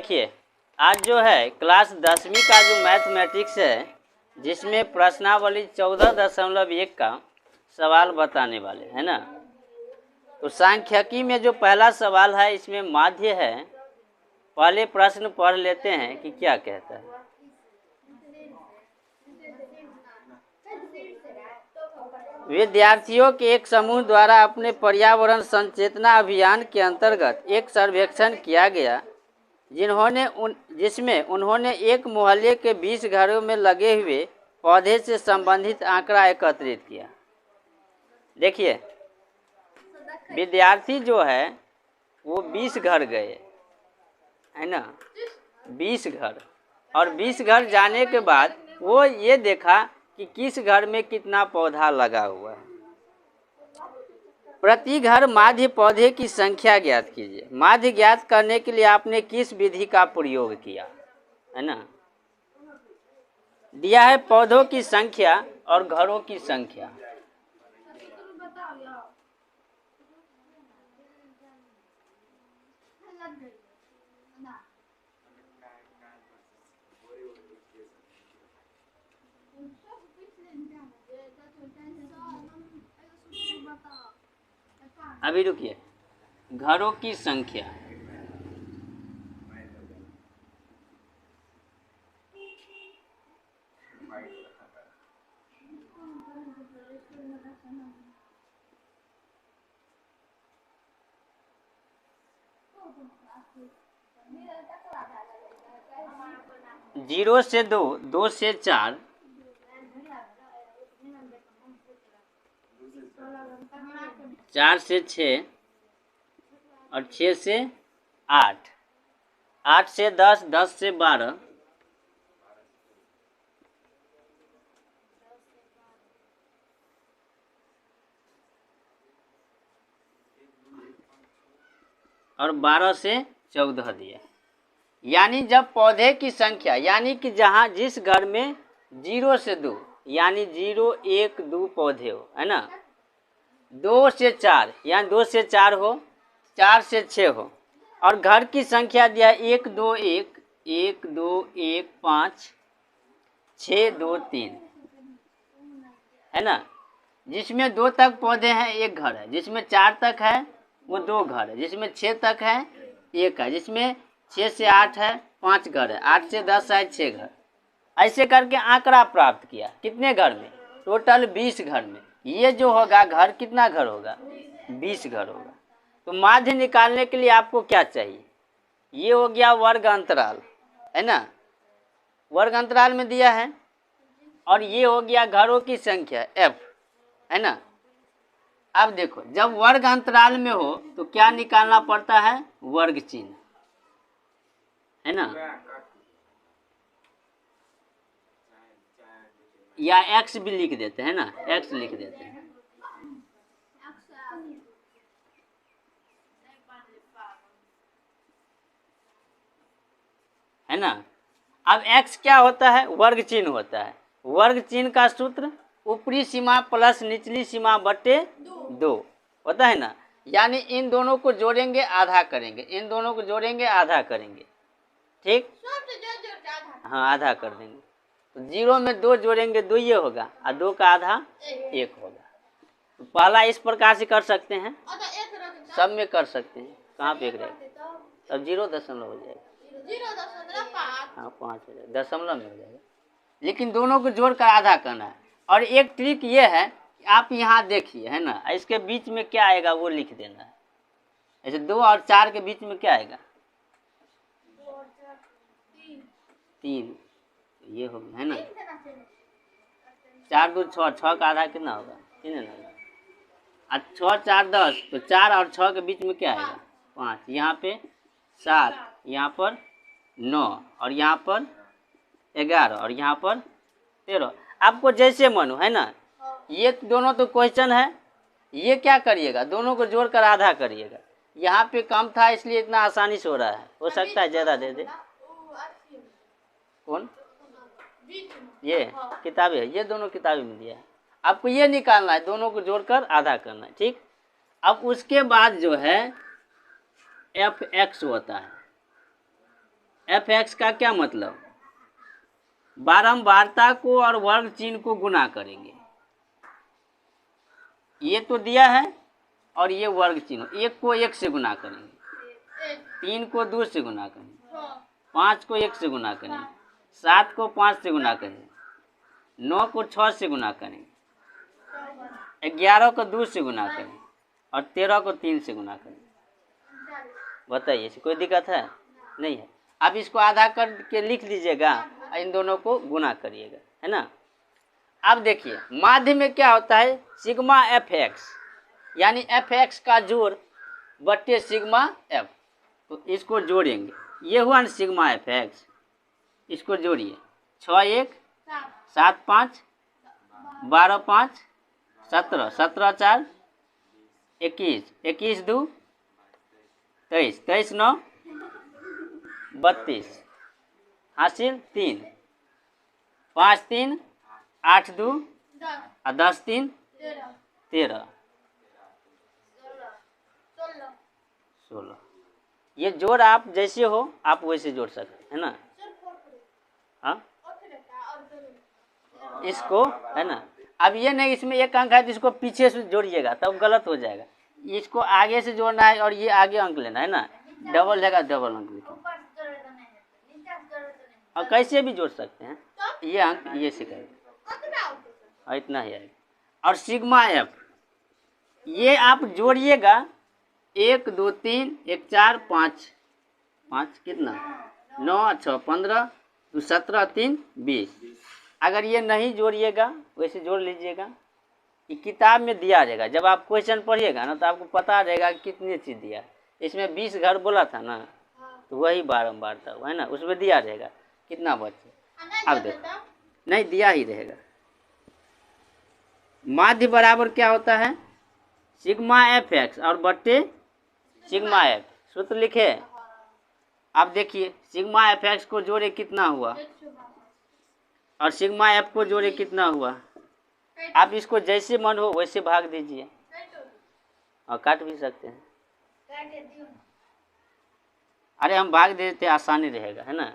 देखिए, आज जो है क्लास 10वीं का जो मैथमेटिक्स है, जिसमें प्रश्नावली 14.1 का सवाल बताने वाले है ना। तो सांख्यिकी में जो पहला सवाल है, इसमें माध्य है। पहले प्रश्न पढ़ लेते हैं कि क्या कहता है। विद्यार्थियों के एक समूह द्वारा अपने पर्यावरण संचेतना अभियान के अंतर्गत एक सर्वेक्षण किया गया, जिसमें उन्होंने एक मोहल्ले के 20 घरों में लगे हुए पौधे से संबंधित आंकड़ा एकत्रित किया। देखिए, विद्यार्थी जो है वो 20 घर गए, है ना, 20 घर। और 20 घर जाने के बाद वो ये देखा कि किस घर में कितना पौधा लगा हुआ है। प्रति घर माध्य पौधे की संख्या ज्ञात कीजिए। माध्य ज्ञात करने के लिए आपने किस विधि का प्रयोग किया, है ना। दिया है पौधों की संख्या और घरों की संख्या। अभी रुकिए, घरों की संख्या। जीरो से 2, 2 से 4, 4 से 6 और 6 से 8, 8 से 10, 10 से 12, और 12 से 14 दिया। यानी जब पौधे की संख्या, यानी कि जहाँ जिस घर में 0 से 2 यानी 0, 1, 2 पौधे हो, है ना, 2 से 4 यानी 2 से 4 हो, 4 से 6 हो, और घर की संख्या दिया 1, 2, 1, 1, 2, 1, 5, 6, 2, 3, है ना। जिसमें 2 तक पौधे हैं एक घर है, जिसमें 4 तक है वो 2 घर है, जिसमें 6 तक है एक है, जिसमें 6 से 8 है 5 घर है, 8 से 10 है 6 घर। ऐसे करके आंकड़ा प्राप्त किया। कितने घर में? टोटल 20 घर में। ये जो होगा घर, कितना घर होगा? 20 घर होगा। तो माध्य निकालने के लिए आपको क्या चाहिए? ये हो गया वर्ग अंतराल, है ना, वर्ग अंतराल में दिया है। और ये हो गया घरों की संख्या f, है ना। अब देखो, जब वर्ग अंतराल में हो तो क्या निकालना पड़ता है? वर्ग चिन्ह, है ना, या x भी लिख देते हैं ना, x लिख देते हैं, है ना। अब x क्या होता है? वर्ग चिन्ह होता है। वर्ग चिन्ह का सूत्र ऊपरी सीमा प्लस निचली सीमा बटे 2 होता है ना। यानी इन दोनों को जोड़ेंगे आधा करेंगे, इन दोनों को जोड़ेंगे आधा करेंगे, ठीक, हाँ आधा कर देंगे। तो 0 में 2 जोड़ेंगे 2 ये होगा, और 2 का आधा 1 होगा। तो पहला इस प्रकार से कर सकते हैं, सब में कर सकते हैं। कहाँ पे 1 रहेगा? तब 0 दशमलव हो जाएगा, हाँ 5 हो जाएगा, दशमलव में हो जाएगा। लेकिन दोनों को जोड़कर आधा करना है। और एक ट्रिक ये है, आप यहाँ देखिए, है ना, इसके बीच में क्या आएगा वो लिख देना है। ऐसे 2 और 4 के बीच में क्या आएगा? 3, ये हो गया, है ना। 4 2 6, 6 का आधा कितना होगा? 3 है ना। और 6 4 10, तो 4 और 6 के बीच में क्या आएगा? 5, यहाँ पे 7, यहाँ पर 9, और यहाँ पर 11, और यहाँ पर 13। आपको जैसे मन हो, है ना। ये दोनों तो क्वेश्चन है, ये क्या करिएगा? दोनों को जोड़कर आधा करिएगा। यहाँ पे कम था इसलिए इतना आसानी से हो रहा है, हो सकता है ज़्यादा दे दे। कौन? ये किताबें है, ये दोनों किताबें में दिया है। आपको ये निकालना है, दोनों को जोड़कर आधा करना है, ठीक। अब उसके बाद जो है f(x) होता है, एफ एक्स का क्या मतलब, बारंबारता को और वर्ग चिन्ह को गुना करेंगे। ये तो दिया है और ये वर्ग चिन्ह, एक को एक से गुना करेंगे, 3 को 2 से गुना करेंगे, 5 को 1 से गुना करेंगे, 7 को 5 से गुना करेंगे, 9 को 6 से गुना करेंगे, 11 को 2 से गुना करेंगे और 13 को 3 से गुना करेंगे। बताइए, इसमें कोई दिक्कत है? नहीं है। अब इसको आधा करके लिख लीजिएगा, इन दोनों को गुना करिएगा, है ना। अब देखिए माध्य में क्या होता है, सिग्मा एफ एक्स, यानी एफ एक्स का जोड़ बट्टे सिग्मा एफ, तो इसको जोड़ेंगे, ये हुआ ना सिग्मा एफ एक्स, इसको जोड़िए, 6 1 7 5 12 5 17, 17 4 21, 21 2 23, 23 9 32, हासिल 3, 5 3 8 2 और 10 3 13 16। ये जोड़ आप जैसे हो आप वैसे जोड़ सकते हैं ना। हाँ, इसको है ना। अब ये नहीं इसमें एक अंक है तो इसको पीछे से जोड़िएगा तब गलत हो जाएगा, इसको आगे से जोड़ना है और ये आगे अंक लेना है ना, डबल जगह डबल अंक लिखो। और कैसे भी जोड़ सकते हैं, ये अंक ये से करेंगे, इतना ही आएगा। और सिग्मा एफ ये आप जोड़िएगा, 1 2 3 1 4 5 5 कितना 9 6 15 2 17 3 20। अगर ये नहीं जोड़िएगा वैसे जोड़ लीजिएगा, ये किताब में दिया रहेगा, जब आप क्वेश्चन पढ़िएगा ना तो आपको पता रहेगा कितनी चीज़ दिया। इसमें 20 घर बोला था ना, तो वही बारंबारता है ना, उसमें दिया रहेगा कितना बचे। अब देखो नहीं दिया ही रहेगा। माध्य बराबर क्या होता है, सिग्मा एफ एक्स और बट्टे सिग्मा एफ, सूत्र लिखे। अब देखिए सिग्मा एफ एक्स को जोड़े कितना हुआ और सिग्मा एफ को जोड़े कितना हुआ। आप इसको जैसे मन हो वैसे भाग दीजिए और काट भी सकते हैं। अरे हम भाग देते आसानी रहेगा, है ना।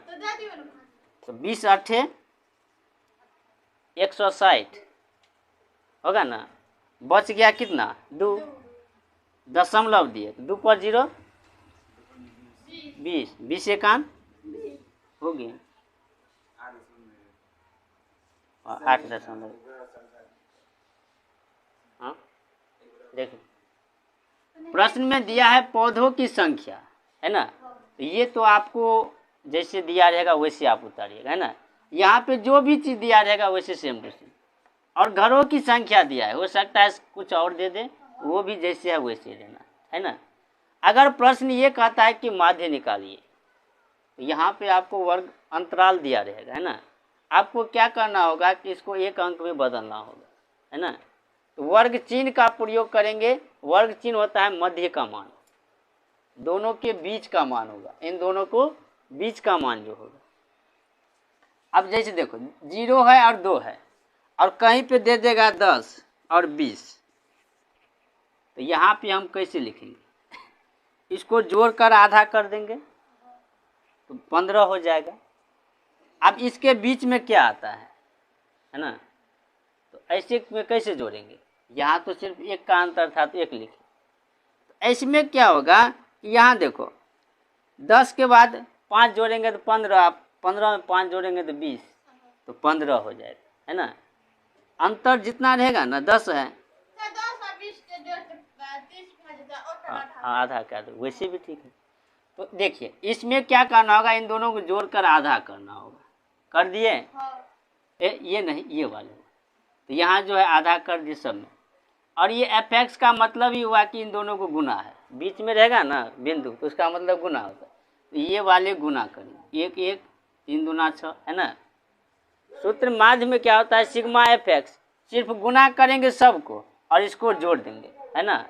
तो 20 8 160 होगा ना, बच गया कितना 2, दशमलव दिए 2 पर 0 20, 20 एकान हो गया 8 दशमलव। हाँ देखो प्रश्न में दिया है पौधों की संख्या, है ना, तो ये तो आपको जैसे दिया रहेगा वैसे आप उतारिएगा, है ना। यहाँ पे जो भी चीज़ दिया रहेगा वैसे सेम टू सेम। और घरों की संख्या दिया है, हो सकता है कुछ और दे दे, वो भी जैसे है वैसे देना, है ना। अगर प्रश्न ये कहता है कि माध्य निकालिए, तो यहाँ पे आपको वर्ग अंतराल दिया रहेगा, है ना। आपको क्या करना होगा कि इसको एक अंक में बदलना होगा, है ना। तो वर्ग चिन्ह का प्रयोग करेंगे। वर्ग चिन्ह होता है मध्य का मान, दोनों के बीच का मान होगा, इन दोनों को बीच का मान जो होगा। अब जैसे देखो 0 है और 2 है और कहीं पे दे देगा 10 और 20, तो यहाँ पे हम कैसे लिखेंगे, इसको जोड़कर आधा कर देंगे तो 15 हो जाएगा। अब इसके बीच में क्या आता है ना, तो ऐसे में कैसे जोड़ेंगे, यहाँ तो सिर्फ एक का अंतर था तो एक लिखे। तो इसमें क्या होगा, यहाँ देखो 10 के बाद 5 जोड़ेंगे तो 15, 15 में 5 जोड़ेंगे तो 20, तो 15 हो जाएगा, है ना। अंतर जितना रहेगा ना 10 है, आधा कर दो, वैसे भी ठीक है। तो देखिए इसमें क्या करना होगा, इन दोनों को जोड़कर आधा करना होगा, कर दिए। ये नहीं ये वाले, तो यहाँ जो है आधा कर दिए सब में। और ये एफ एक्स का मतलब ही हुआ कि इन दोनों को गुना है, बीच में रहेगा ना बिंदु तो उसका मतलब गुना होता है। तो ये वाले गुना करेंगे, 1 1 3 दूना 6, है ना। सूत्र माध्य में क्या होता है, सिग्मा एफ एक्स, सिर्फ गुना करेंगे सबको और इसको जोड़ देंगे, है ना।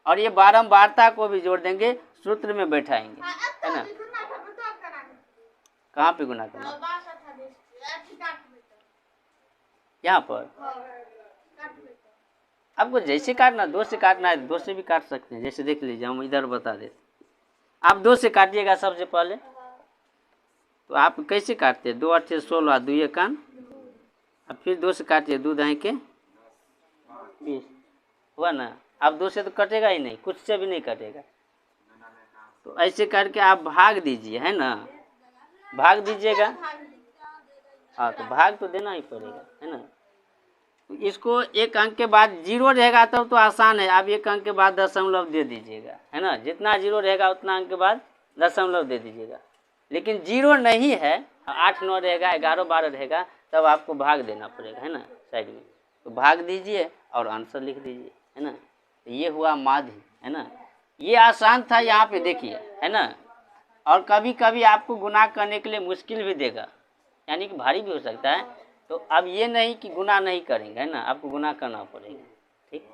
और ये बारंबारता को भी जोड़ देंगे, सूत्र में बैठाएंगे, है ना। कहाँ पे गुना करना, यहाँ पर आपको जैसे काटना, 2 से काटना है 2 से भी काट सकते हैं, जैसे देख लीजिए हम इधर बता देते। आप 2 से काटिएगा सबसे पहले, तो आप कैसे काटते हैं? 2 8 16, 2 1 अब फिर 2 से काटिए, 2 दही के 20 हुआ ना। अब 2 से तो कटेगा ही नहीं, कुछ से भी नहीं कटेगा। तो ऐसे करके आप भाग दीजिए, है ना, भाग दीजिएगा। हाँ, तो भाग तो देना ही पड़ेगा, है ना। तो इसको 1 अंक के बाद 0 रहेगा तब तो आसान है। आप 1 अंक के बाद दशमलव दे दीजिएगा, है ना। जितना 0 रहेगा उतना अंक के बाद दशमलव दे दीजिएगा। लेकिन 0 नहीं है, 8 9 रहेगा, 11 12 रहेगा, तब आपको भाग देना पड़ेगा, है ना, साइड में। तो भाग दीजिए और आंसर लिख दीजिए, है ना। तो ये हुआ माध्य, है ना। ये आसान था, यहाँ पे देखिए, है ना। और कभी कभी आपको गुना करने के लिए मुश्किल भी देगा, यानी कि भारी भी हो सकता है। तो अब ये नहीं कि गुना नहीं करेंगे, है ना, आपको गुना करना पड़ेगा। ठीक।